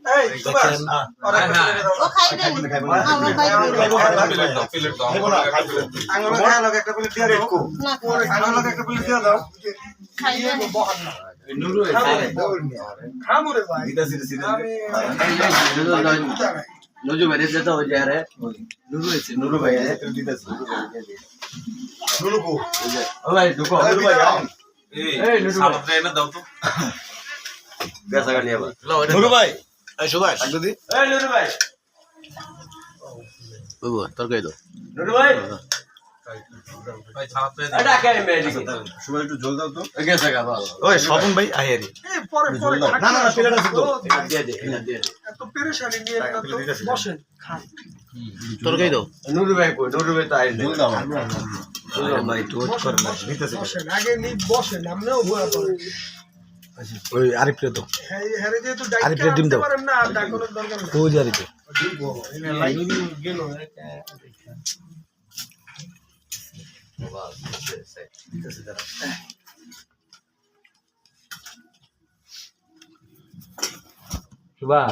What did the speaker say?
এই সুভাষ ওরা ও খাই দেন আমরা খাই প্লেট দাও আঙ্গুল খাওয়া লাগে একটা প্লেট দিয়ে দাও না আঙ্গুল লাগে একটা প্লেট দিয়ে দাও খাই দেন নুরু খামুরে ভাই নুরু মেরে যেতে हो जा रहा है নুরু ভাই নুরু কো ও ভাই ঢুকো নুরু ভাই এই নুরু ভাই সালাদ না দাও তো कैसा कर लिया নুরু ভাই এই সুভাষ যদি ए নুরু ভাই বাবু তরকারি দাও নুরু ভাই ভাই সালাদ না এটা কে মেরে সুভাষ একটু জল দাও তো कैसा का भालो ওই স্বপন ভাই আহেরি এই পরে পরে না না না প্লেট আছে তো दे दे এত পেরেশানি নিয়ে না তো বসেন খান তরকারি দাও নুরু ভাই কই নুরু ভাই তো আইল জল দাও ভাই একটু ওয়েট করেন না দিতেছে বসেন আগে নি বসেন আপনিও ভুয়া করেন ওই আরিফরে তো হ্যাঁ হ্যাঁ যেহেতু আরে প্লেট ডিম ডাইরেক্ট দাও। পারেন না আর ডাকানোর দরকার নেই ওই আরিফে सुबह